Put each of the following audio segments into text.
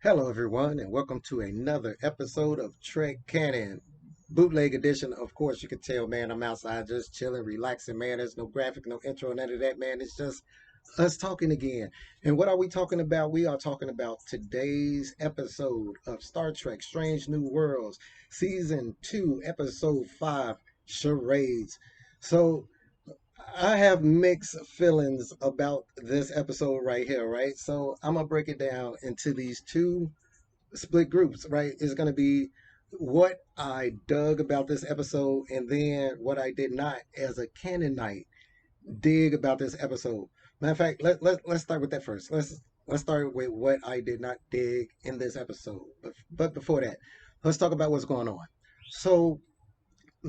Hello, everyone, and welcome to another episode of Trek Canon. Bootleg edition. Of course, you can tell, man, I'm outside just chilling, relaxing, man. There's no graphic, no intro, none of that, man. It's just us talking again. And what are we talking about? We are talking about today's episode of Star Trek Strange New Worlds, Season 2, Episode 5, Charades. So, I have mixed feelings about this episode right here, right? So, I'm going to break it down into these two split groups, right? It's going to be what I dug about this episode and then what I did not as a Canaanite dig about this episode. Matter of fact, let's start with that first. Let's start with what I did not dig in this episode. But before that, let's talk about what's going on. So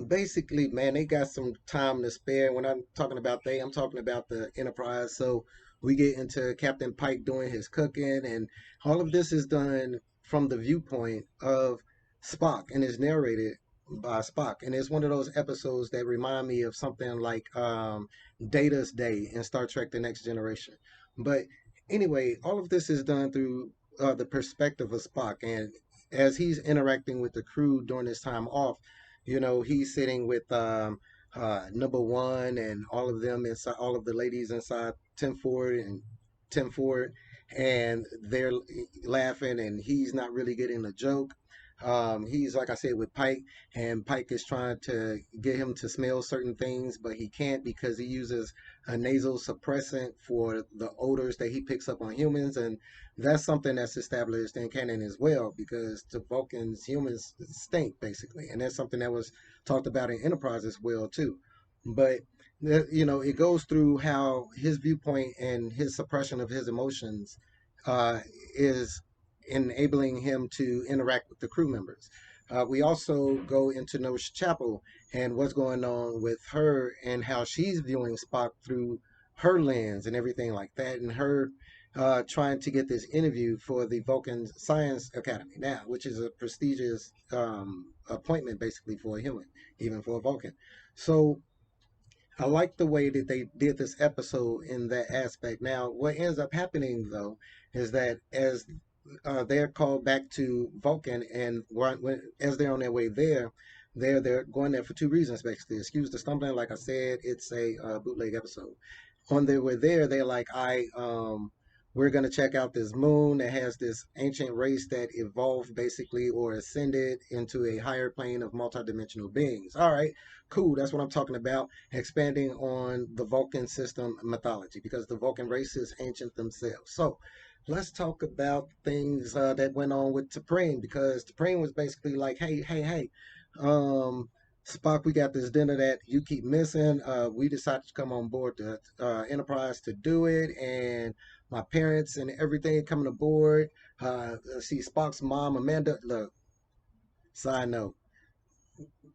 basically, man, they got some time to spare. When I'm talking about they, I'm talking about the Enterprise. So we get into Captain Pike doing his cooking, and all of this is done from the viewpoint of Spock and is narrated by Spock. And it's one of those episodes that remind me of something like Data's Day in Star Trek The Next Generation. But anyway, all of this is done through the perspective of Spock. And as he's interacting with the crew during his time off, he's sitting with number one and all of them inside, all of the ladies inside Tim Ford, and they're laughing, and he's not really getting the joke. He's like I said with Pike, and Pike is trying to get him to smell certain things, but he can't because he uses a nasal suppressant for the odors that he picks up on humans, and that's something that's established in canon as well because to Vulcans, humans stink basically, and that's something that was talked about in Enterprise as well too. But it goes through how his viewpoint and his suppression of his emotions is enabling him to interact with the crew members. We also go into Nurse Chapel and what's going on with her and how she's viewing Spock through her lens and everything like that, and her trying to get this interview for the Vulcan Science Academy now, which is a prestigious appointment basically for a human, even for a Vulcan. So I like the way that they did this episode in that aspect. Now, what ends up happening though is that as they're called back to Vulcan, and as they're on their way there, they're going there for two reasons basically. Excuse the stumbling, like I said, it's a bootleg episode. On their way there, they're like, we're going to check out this moon that has this ancient race that evolved basically or ascended into a higher plane of multidimensional beings. All right, cool. That's what I'm talking about. Expanding on the Vulcan system mythology because the Vulcan race is ancient themselves. So let's talk about things that went on with T'Pring because T'Pring was basically like, hey, um, Spock, we got this dinner that you keep missing. We decided to come on board the Enterprise to do it, and my parents and everything coming aboard. See Spock's mom, Amanda. Look, side note,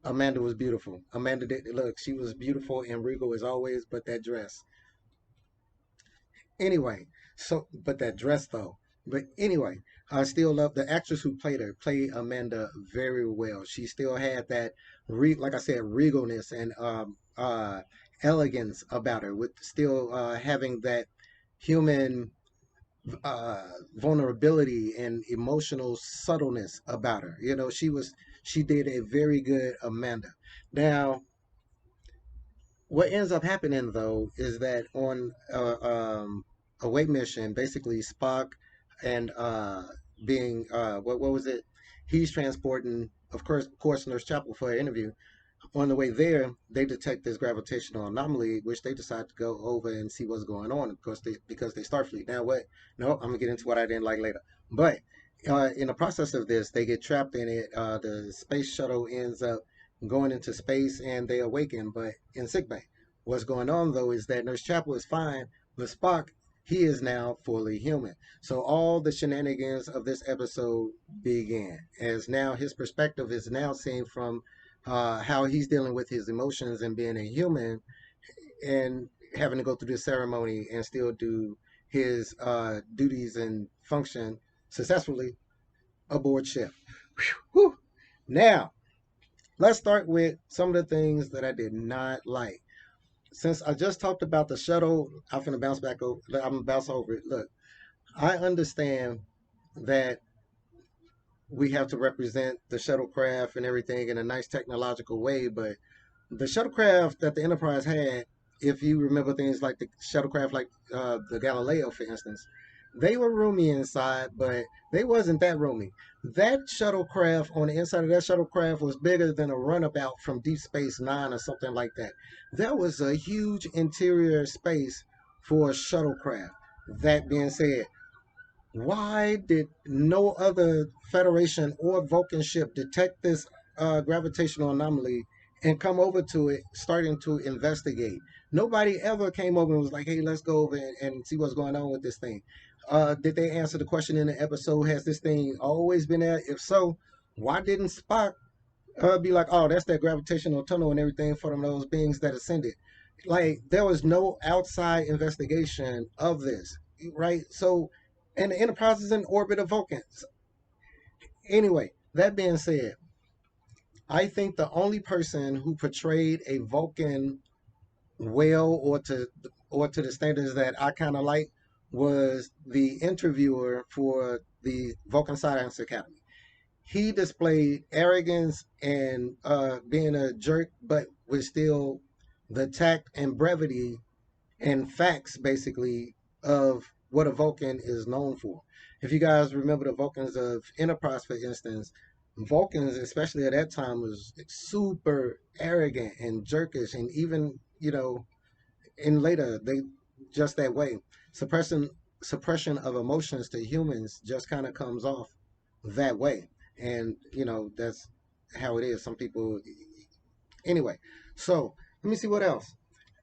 Amanda was beautiful. Amanda did look. She was beautiful and regal as always, but that dress. Anyway, so but that dress though. But anyway, I still love the actress who played her, played Amanda very well. She still had that, like I said, regalness and elegance about her, with still having that human vulnerability and emotional subtleness about her. She did a very good Amanda. Now, what ends up happening though is that on a weight mission, basically Spock and being what was it? He's transporting, of course, Nurse Chapel for an interview. On the way there, they detect this gravitational anomaly, which they decide to go over and see what's going on. Of course, because they Starfleet. Now, what? No, I'm gonna get into what I didn't like later. But in the process of this, they get trapped in it. The space shuttle ends up going into space, and they awaken, but in sickbay. What's going on though is that Nurse Chapel is fine, but Spock, he is now fully human. So all the shenanigans of this episode begin, as now his perspective is now seen from how he's dealing with his emotions and being a human and having to go through this ceremony and still do his duties and function successfully aboard ship. Whew. Now, let's start with some of the things that I did not like. Since I just talked about the shuttle, I'm gonna bounce back over. I'm gonna bounce over it. Look, I understand that we have to represent the shuttlecraft and everything in a nice technological way, but the shuttlecraft that the Enterprise had, if you remember things like the shuttlecraft, like the Galileo, for instance, they were roomy inside, but they wasn't that roomy. That shuttlecraft on the inside of that shuttlecraft was bigger than a runabout from Deep Space Nine or something like that. That was a huge interior space for a shuttlecraft. That being said, why did no other Federation or Vulcan ship detect this gravitational anomaly and come over to it, starting to investigate? Nobody ever came over and was like, hey, let's go over and see what's going on with this thing. Did they answer the question in the episode? Has this thing always been there? If so, why didn't Spock be like, oh, that's that gravitational tunnel and everything for them, those beings that ascended? Like, there was no outside investigation of this, right? So, and the Enterprise is in orbit of Vulcans. Anyway, that being said, I think the only person who portrayed a Vulcan well or to the standards that I kind of like was the interviewer for the Vulcan Science Academy. He displayed arrogance and being a jerk, but with still the tact and brevity and facts, basically, of what a Vulcan is known for. If you guys remember the Vulcans of Enterprise, for instance, Vulcans, especially at that time, was super arrogant and jerkish, and even in later they just that way. Suppression suppression of emotions to humans just kind of comes off that way, and that's how it is. Some people, anyway. So let me see what else.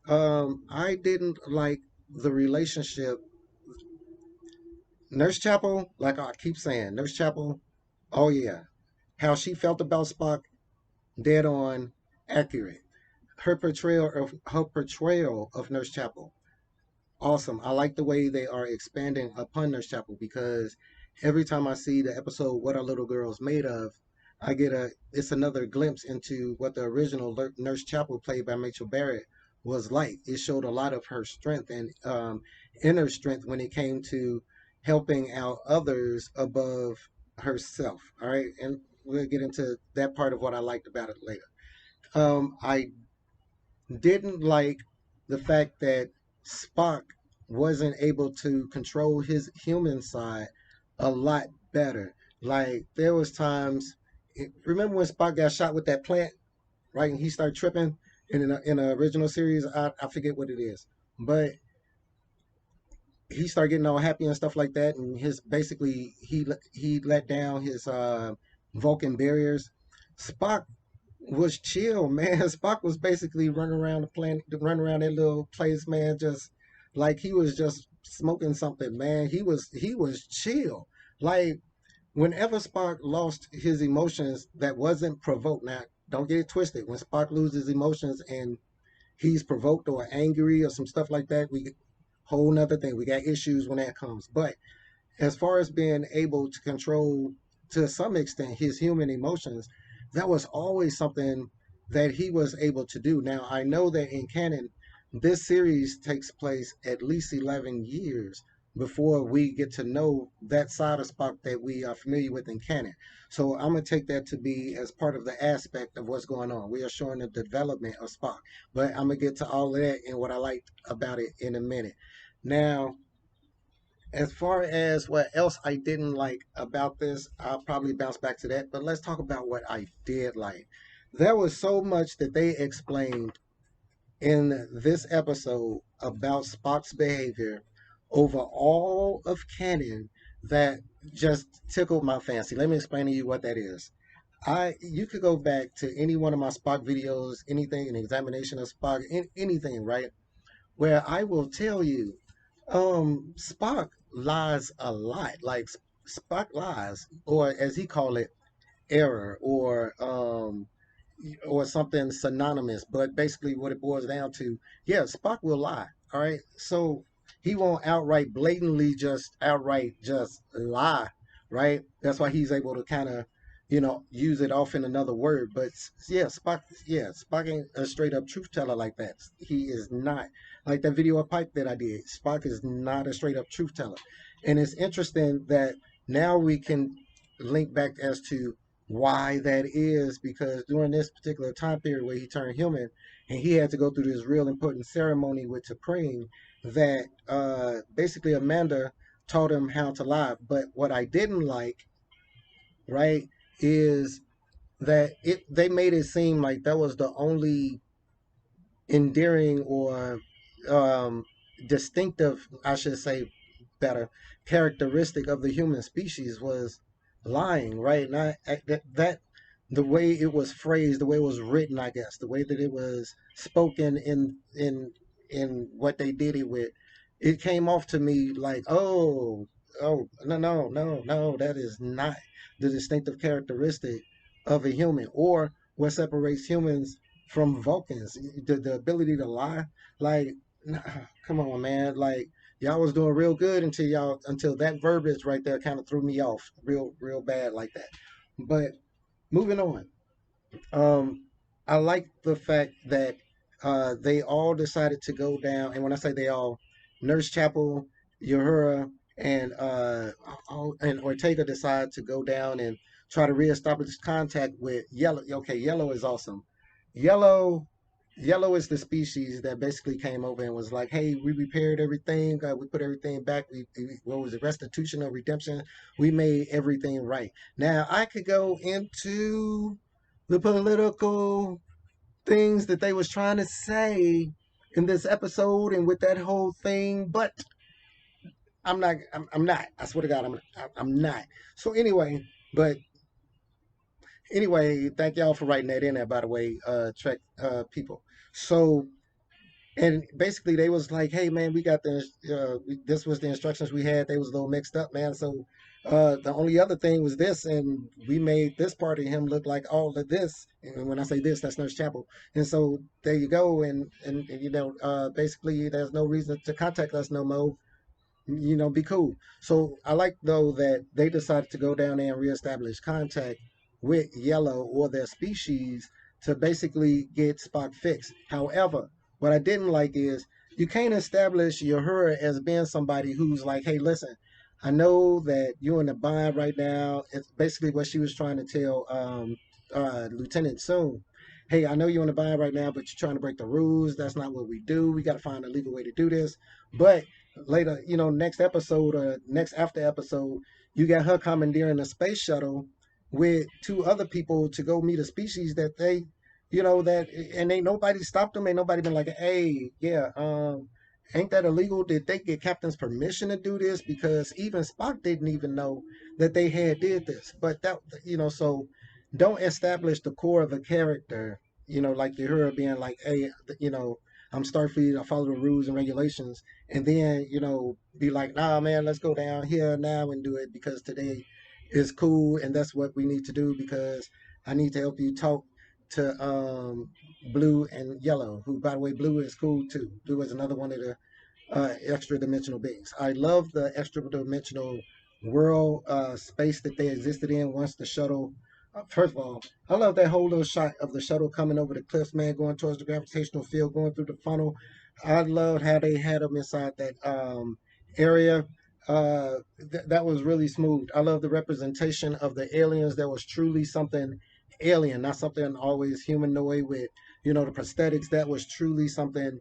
I didn't like the relationship. Nurse Chapel, like I keep saying, Nurse Chapel, oh yeah. How she felt about Spock, dead on, accurate. Her portrayal of Nurse Chapel, awesome. I like the way they are expanding upon Nurse Chapel because every time I see the episode What Are Little Girls Made Of, it's another glimpse into what the original Nurse Chapel played by Rachel Barrett was like. It showed a lot of her strength and inner strength when it came to helping out others above herself. All right, and we'll get into that part of what I liked about it later. I didn't like the fact that Spock wasn't able to control his human side a lot better. Like there was times, remember when Spock got shot with that plant, right? And he started tripping in the original series. I forget what it is, but he started getting all happy and stuff like that. And his basically he let down his Vulcan barriers. Spock was chill, man. Spock was basically running around the planet, running around that little place, man, just like he was just smoking something, man. He was chill. Like whenever Spock lost his emotions that wasn't provoked. Now, don't get it twisted. When Spock loses emotions and he's provoked or angry or some stuff like that, we whole nother thing. We got issues when that comes. But as far as being able to control to some extent his human emotions, that was always something that he was able to do. Now, I know that in canon, this series takes place at least 11 years before we get to know that side of Spock that we are familiar with in canon. So I'm going to take that to be as part of the aspect of what's going on. We are showing the development of Spock, but I'm going to get to all of that and what I liked about it in a minute. Now, as far as what else I didn't like about this, I'll probably bounce back to that. But let's talk about what I did like. There was so much that they explained in this episode about Spock's behavior over all of canon that just tickled my fancy. Let me explain to you what that is. You could go back to any one of my Spock videos, anything, an examination of Spock, anything, right? Where I will tell you, Spock lies a lot. Like Spock lies, or as he call it, error, or something synonymous. But basically, what it boils down to, yeah, Spock will lie. All right, so he won't blatantly, just outright, just lie. Right. That's why he's able to kind of, use it off in another word. But yeah, Spock ain't a straight up truth teller like that. He is not like that video of Pike that I did. Spock is not a straight up truth teller, and it's interesting that now we can link back as to why that is, because during this particular time period where he turned human and he had to go through this real important ceremony with Supreme, that basically Amanda taught him how to lie. But what I didn't like, right, is that they made it seem like that was the only endearing or um, distinctive, I should say, better characteristic of the human species was lying, right? And that the way it was phrased, the way it was written, I guess, the way that it was spoken in what they did it with, it came off to me like, oh, no, that is not the distinctive characteristic of a human, or what separates humans from Vulcans. The ability to lie, like, nah, come on, man, like y'all was doing real good until that verbiage right there kind of threw me off real bad like that. But moving on, um, I like the fact that they all decided to go down, and when I say they all, Nurse Chapel, Uhura, and Ortega decide to go down and try to reestablish contact with Yellow. Okay, Yellow is awesome. Yellow, Yellow is the species that basically came over and was like, "Hey, we repaired everything. We put everything back. What was it? Restitution or redemption? We made everything right." Now I could go into the political things that they was trying to say in this episode and with that whole thing, but I'm not. I swear to God, I'm not. So but anyway, thank y'all for writing that in there. By the way, Trek people. So and basically they was like, hey man, we got this was the instructions we had. They was a little mixed up, man. So the only other thing was this, and we made this part of him look like all of this. And when I say this, that's Nurse Chapel. And so there you go. And basically there's no reason to contact us no more. Be cool. So I like though that they decided to go down there and reestablish contact with Yellow or their species to basically get Spock fixed. However, what I didn't like is you can't establish Uhura as being somebody who's like, hey, listen, I know that you're in a bind right now. It's basically what she was trying to tell Lieutenant Soon. Hey, I know you're in a bind right now, but you're trying to break the rules. That's not what we do. We got to find a legal way to do this. But later, next episode or next after episode, you got her commandeering a space shuttle with two other people to go meet a species that and ain't nobody stopped them. Ain't nobody been like, hey, yeah, ain't that illegal? Did they get captain's permission to do this? Because even Spock didn't even know that they had did this. But so don't establish the core of a character, like you heard being like, hey, I'm Starfleet, I follow the rules and regulations, and then be like, nah man, let's go down here now and do it because today is cool and that's what we need to do because I need to help you talk to Blue and Yellow, who by the way, Blue is cool too. Blue is another one of the extra dimensional beings. I love the extra dimensional world space that they existed in once the shuttle. First of all, I love that whole little shot of the shuttle coming over the cliffs, man, going towards the gravitational field, going through the funnel. I loved how they had them inside that area. That was really smooth. I love the representation of the aliens. That was truly something alien, not something always humanoid with, the prosthetics. That was truly something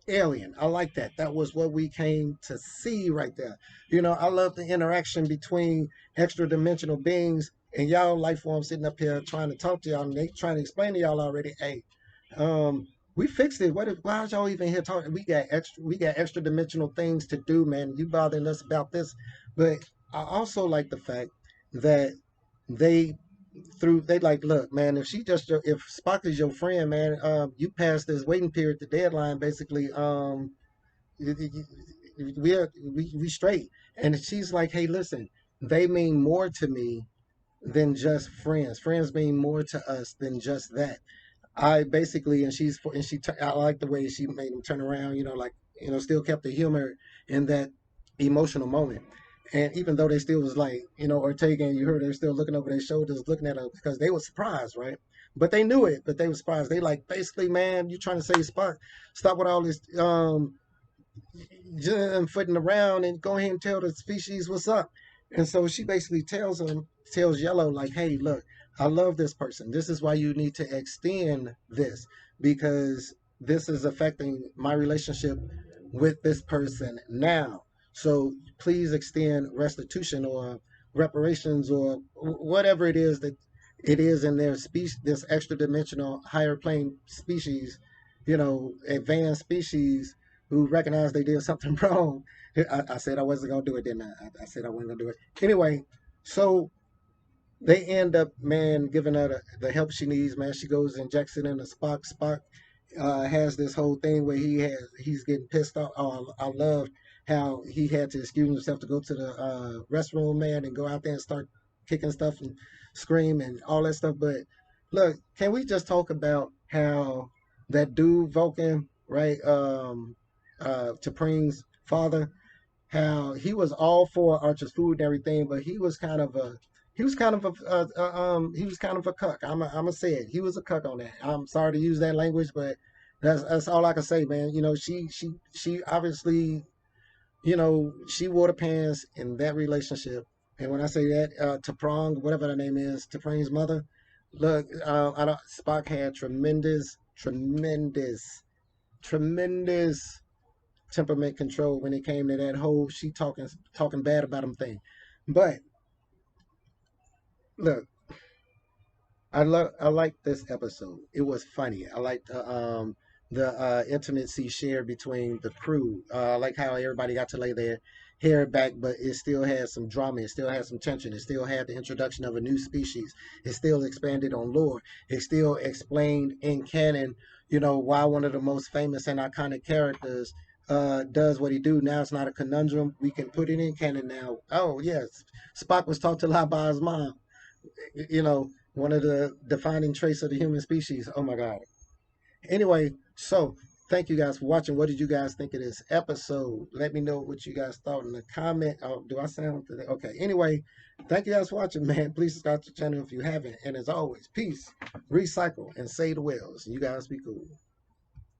alien. I like that. That was what we came to see right there. I love the interaction between extra dimensional beings and y'all life forms sitting up here trying to talk to y'all and they trying to explain to y'all already, hey, we fixed it. Why is y'all even here talking? We got extra dimensional things to do, man. You bothering us about this. But I also like the fact that they they like, look, man, if Spock is your friend, man, you passed this waiting period, the deadline, basically, we straight. And she's like, hey, listen, they mean more to me than just friends. Friends mean more to us than just that. I basically, I like the way she made him turn around, like, still kept the humor in that emotional moment. And even though they still was like, Ortega and you heard they're still looking over their shoulders, looking at her because they were surprised, right? But they knew it, but they were surprised. They like, basically, man, you trying to save Spock. Stop with all this footing around and go ahead and tell the species what's up. And so she basically tells Yellow, like, hey, look, I love this person. This is why you need to extend this, because this is affecting my relationship with this person now. So please extend restitution or reparations or whatever it is that it is in their species, this extra dimensional higher plane species, advanced species who recognize they did something wrong. I said I wasn't gonna do it, didn't I? I said I wasn't gonna do it. Anyway, so they end up, man, giving her the help she needs. Man, she goes and injects it into Spock. Spock has this whole thing where he's getting pissed off. Oh, I love how he had to excuse himself to go to the restroom, man, and go out there and start kicking stuff and scream and all that stuff. But look, can we just talk about how that dude Vulcan, right? T'Pring's father, how he was all for Archer's food and everything, but he was kind of a cuck. I'm a say it. He was a cuck on that. I'm sorry to use that language, but that's all I can say, man. She obviously, she wore the pants in that relationship. And when I say that, T'Prong, whatever her name is, T'Prang's mother, look, Spock had tremendous temperament control when it came to that whole she talking bad about him thing. But look, I like this episode. It was funny. I liked the intimacy shared between the crew. I like how everybody got to lay their hair back, but it still had some drama. It still had some tension. It still had the introduction of a new species. It still expanded on lore. It still explained in canon, why one of the most famous and iconic characters does what he do. Now it's not a conundrum. We can put it in canon now. Oh yes, Spock was taught to lie by his mom. One of the defining traits of the human species. Oh my God. Anyway, so thank you guys for watching. What did you guys think of this episode? Let me know what you guys thought in the comment. Oh, do I sound okay? Anyway, thank you guys for watching, man. Please subscribe to the channel if you haven't. And as always, peace, recycle, and say the wells. You guys be cool.